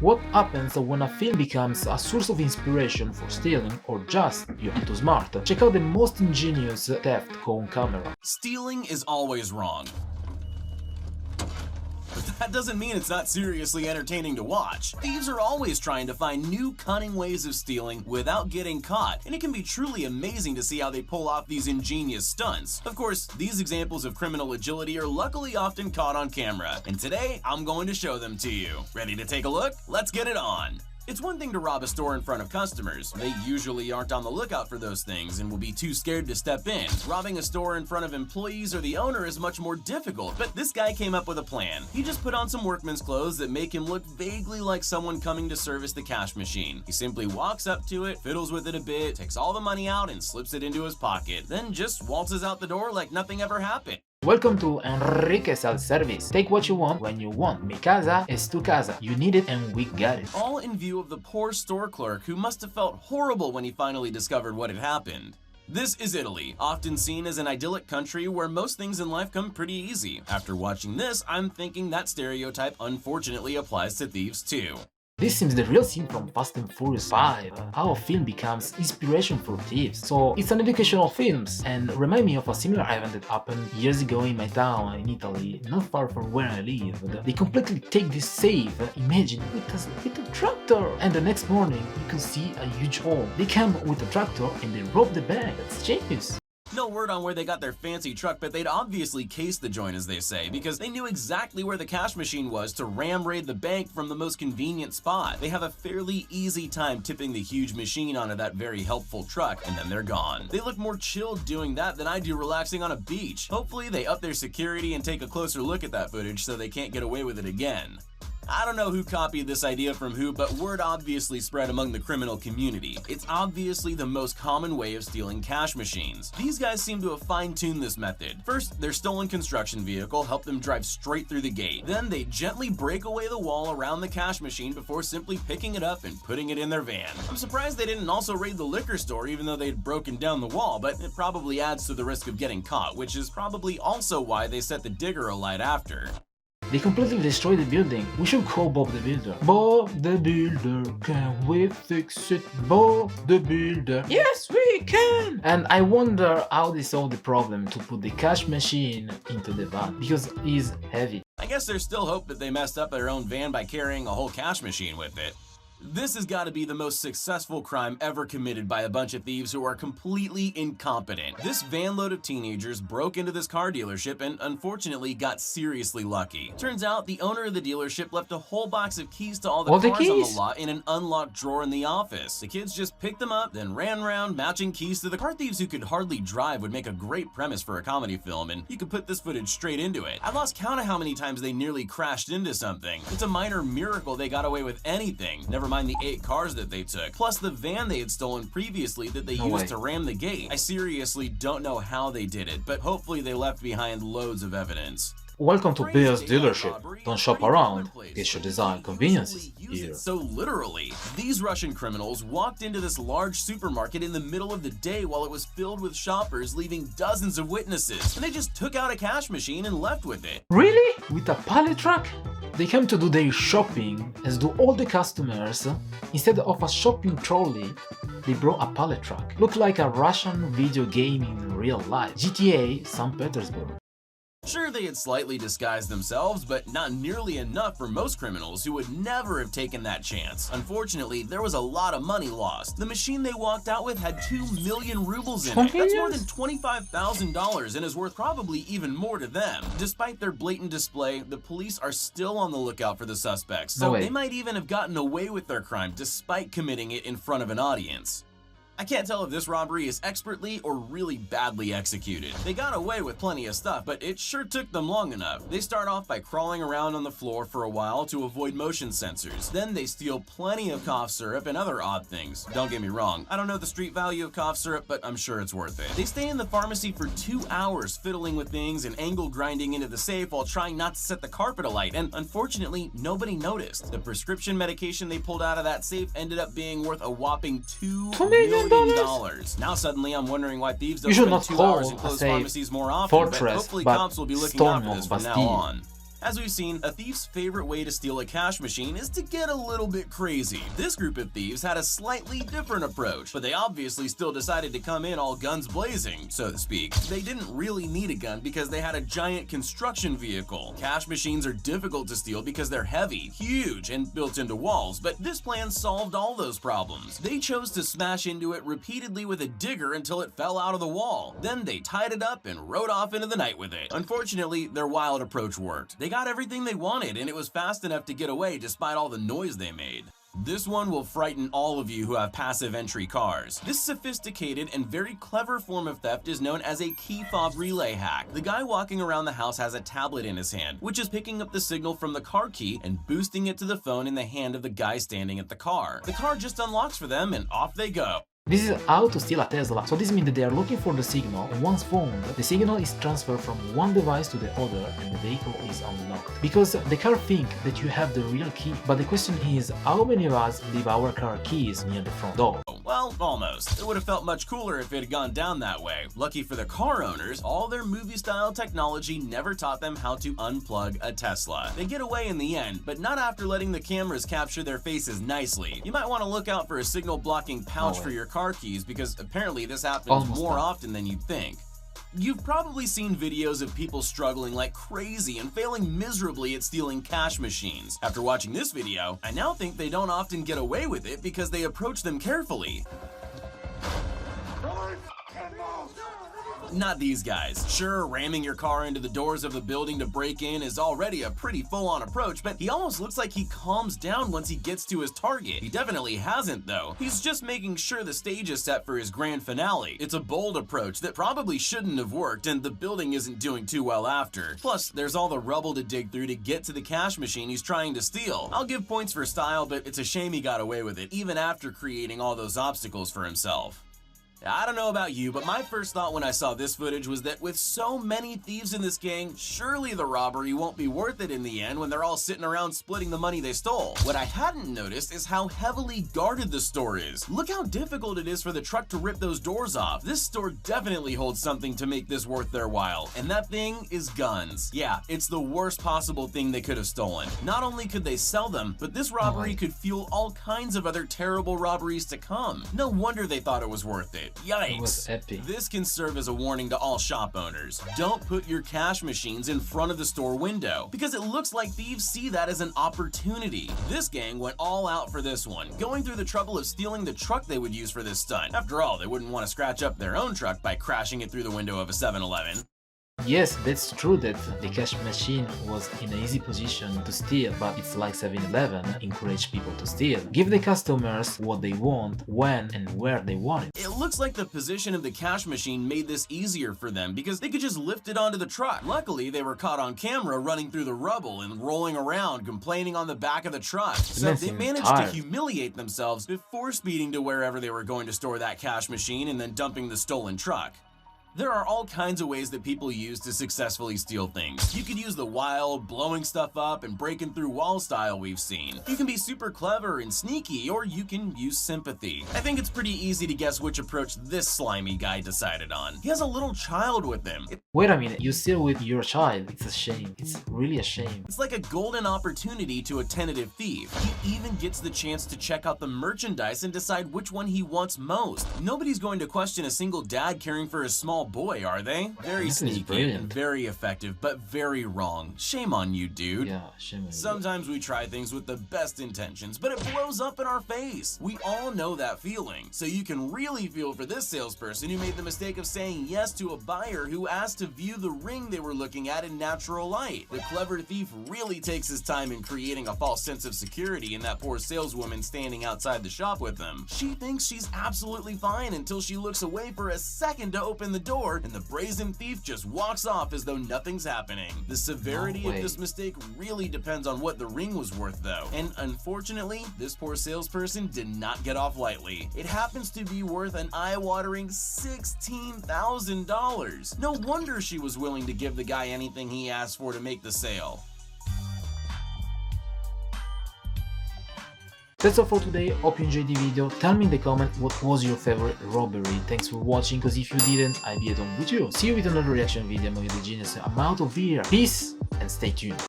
What happens when a film becomes a source of inspiration for stealing or just you're too smart? Check out the most ingenious theft on camera. Stealing is always wrong. But that doesn't mean it's not seriously entertaining to watch. Thieves are always trying to find new cunning ways of stealing without getting caught, and it can be truly amazing to see how they pull off these ingenious stunts. Of course, these examples of criminal agility are luckily often caught on camera, and today I'm going to show them to you. Ready to take a look? Let's get it on! It's one thing to rob a store in front of customers. They usually aren't on the lookout for those things and will be too scared to step in. Robbing a store in front of employees or the owner is much more difficult, but this guy came up with a plan. He just put on some workman's clothes that make him look vaguely like someone coming to service the cash machine. He simply walks up to it, fiddles with it a bit, takes all the money out and slips it into his pocket, then just waltzes out the door like nothing ever happened. Welcome to Enrique's Self-Service. Take what you want when you want. Mi casa es tu casa. You need it and we got it. All in view of the poor store clerk who must have felt horrible when he finally discovered what had happened. This is Italy, often seen as an idyllic country where most things in life come pretty easy. After watching this, I'm thinking that stereotype unfortunately applies to Thieves too. This seems the real scene from Fast and Furious 5, how a film becomes inspiration for thieves. So it's an educational film and remind me of a similar event that happened years ago in my town in Italy, not far from where I live. They completely take this safe, imagine, with a tractor, and the next morning you can see a huge hole. They come with a tractor and they rob the bank. That's genius. No word on where they got their fancy truck, but they'd obviously cased the joint, as they say, because they knew exactly where the cash machine was to ram raid the bank from the most convenient spot. They have a fairly easy time tipping the huge machine onto that very helpful truck, and then they're gone. They look more chilled doing that than I do relaxing on a beach. Hopefully they up their security and take a closer look at that footage so they can't get away with it again. I don't know who copied this idea from who, but word obviously spread among the criminal community. It's obviously the most common way of stealing cash machines. These guys seem to have fine-tuned this method. First, their stolen construction vehicle helped them drive straight through the gate. Then they gently break away the wall around the cash machine before simply picking it up and putting it in their van. I'm surprised they didn't also raid the liquor store even though they'd broken down the wall, but it probably adds to the risk of getting caught, which is probably also why they set the digger alight after. They completely destroy the building. We should call Bob the Builder. Bob the Builder, can we fix it? Bob the Builder. Yes, we can! And I wonder how they solved the problem to put the cash machine into the van, because it's heavy. I guess there's still hope that they messed up their own van by carrying a whole cash machine with it. This has got to be the most successful crime ever committed by a bunch of thieves who are completely incompetent. This van load of teenagers broke into this car dealership and unfortunately got seriously lucky. Turns out the owner of the dealership left a whole box of keys to all the cars on the lot in an unlocked drawer in the office. The kids just picked them up, then ran around matching keys to the car. Thieves who could hardly drive would make a great premise for a comedy film, and you could put this footage straight into it. I lost count of how many times they nearly crashed into something. It's a minor miracle they got away with anything. Never mind the 8 cars that they took, plus the van they had stolen previously that they used to ram the gate. I seriously don't know how they did it, but hopefully they left behind loads of evidence. Welcome to Bill's dealership. Don't shop around. Get your design conveniences here. So literally, these Russian criminals walked into this large supermarket in the middle of the day while it was filled with shoppers, leaving dozens of witnesses. And they just took out a cash machine and left with it. Really? With a pallet truck? They came to do their shopping, as do all the customers. Instead of a shopping trolley, they brought a pallet truck. Looked like a Russian video game in real life. GTA St. Petersburg. Sure, they had slightly disguised themselves, but not nearly enough for most criminals who would never have taken that chance. Unfortunately, there was a lot of money lost. The machine they walked out with had 2 million rubles in it. That's more than $25,000 and is worth probably even more to them. Despite their blatant display, the police are still on the lookout for the suspects, so they might even have gotten away with their crime despite committing it in front of an audience. I can't tell if this robbery is expertly or really badly executed. They got away with plenty of stuff, but it sure took them long enough. They start off by crawling around on the floor for a while to avoid motion sensors. Then they steal plenty of cough syrup and other odd things. Don't get me wrong, I don't know the street value of cough syrup, but I'm sure it's worth it. They stay in the pharmacy for 2 hours fiddling with things and angle grinding into the safe while trying not to set the carpet alight, and unfortunately, nobody noticed. The prescription medication they pulled out of that safe ended up being worth a whopping $2 million. Now suddenly I'm wondering why thieves don't spend 2 hours in closed pharmacies more often, but hopefully cops will be looking out for this from now on. As we've seen, a thief's favorite way to steal a cash machine is to get a little bit crazy. This group of thieves had a slightly different approach, but they obviously still decided to come in all guns blazing, so to speak. They didn't really need a gun because they had a giant construction vehicle. Cash machines are difficult to steal because they're heavy, huge, and built into walls, but this plan solved all those problems. They chose to smash into it repeatedly with a digger until it fell out of the wall. Then they tied it up and rode off into the night with it. Unfortunately, their wild approach worked. They got everything they wanted, and it was fast enough to get away despite all the noise they made. This one will frighten all of you who have passive entry cars. This sophisticated and very clever form of theft is known as a key fob relay hack. The guy walking around the house has a tablet in his hand, which is picking up the signal from the car key and boosting it to the phone in the hand of the guy standing at the car. The car just unlocks for them and off they go. This is how to steal a Tesla. So this means that they are looking for the signal, and once found, the signal is transferred from one device to the other and the vehicle is unlocked. Because the car thinks that you have the real key, but the question is, how many of us leave our car keys near the front door? Well, almost. It would have felt much cooler if it had gone down that way. Lucky for the car owners, all their movie-style technology never taught them how to unplug a Tesla. They get away in the end, but not after letting the cameras capture their faces nicely. You might want to look out for a signal-blocking pouch for your car keys, because apparently this happens more often than you'd think. You've probably seen videos of people struggling like crazy and failing miserably at stealing cash machines. After watching this video, I now think they don't often get away with it because they approach them carefully. Not these guys. Sure, ramming your car into the doors of the building to break in is already a pretty full-on approach, but he almost looks like he calms down once he gets to his target. He definitely hasn't, though. He's just making sure the stage is set for his grand finale. It's a bold approach that probably shouldn't have worked, and the building isn't doing too well after. Plus, there's all the rubble to dig through to get to the cash machine he's trying to steal. I'll give points for style, but it's a shame he got away with it, even after creating all those obstacles for himself. I don't know about you, but my first thought when I saw this footage was that with so many thieves in this gang, surely the robbery won't be worth it in the end when they're all sitting around splitting the money they stole. What I hadn't noticed is how heavily guarded the store is. Look how difficult it is for the truck to rip those doors off. This store definitely holds something to make this worth their while, and that thing is guns. Yeah, it's the worst possible thing they could have stolen. Not only could they sell them, but this robbery could fuel all kinds of other terrible robberies to come. No wonder they thought it was worth it. Yikes! It was epic. This can serve as a warning to all shop owners. Don't put your cash machines in front of the store window, because it looks like thieves see that as an opportunity. This gang went all out for this one, going through the trouble of stealing the truck they would use for this stunt. After all, they wouldn't want to scratch up their own truck by crashing it through the window of a 7-Eleven. Yes, that's true that the cash machine was in an easy position to steal, but it's like 7-Eleven encourage people to steal. Give the customers what they want, when and where they want it. It looks like the position of the cash machine made this easier for them because they could just lift it onto the truck. Luckily, they were caught on camera running through the rubble and rolling around, complaining on the back of the truck. So they managed to humiliate themselves before speeding to wherever they were going to store that cash machine and then dumping the stolen truck. There are all kinds of ways that people use to successfully steal things. You could use the wild, blowing stuff up and breaking through wall style we've seen. You can be super clever and sneaky, or you can use sympathy. I think it's pretty easy to guess which approach this slimy guy decided on. He has a little child with him. Wait a minute, you steal with your child? It's a shame. It's really a shame. It's like a golden opportunity to a tentative thief. He even gets the chance to check out the merchandise and decide which one he wants most. Nobody's going to question a single dad caring for his small boy, are they? Very sneaky and very effective, but very wrong. Shame on you, dude. Yeah, shame on you. Sometimes we try things with the best intentions, but it blows up in our face. We all know that feeling. So you can really feel for this salesperson who made the mistake of saying yes to a buyer who asked to view the ring they were looking at in natural light. The clever thief really takes his time in creating a false sense of security in that poor saleswoman standing outside the shop with them. She thinks she's absolutely fine until she looks away for a second to open the door, and the brazen thief just walks off as though nothing's happening. The severity of this mistake really depends on what the ring was worth, though, and unfortunately, this poor salesperson did not get off lightly. It happens to be worth an eye-watering $16,000. No wonder she was willing to give the guy anything he asked for to make the sale. That's all for today, hope you enjoyed the video. Tell me in the comment what was your favorite robbery. Thanks for watching, cause if you didn't, I'll be at home with you. See you with another reaction video. Moyathegenius. I'm out of here. Peace and stay tuned.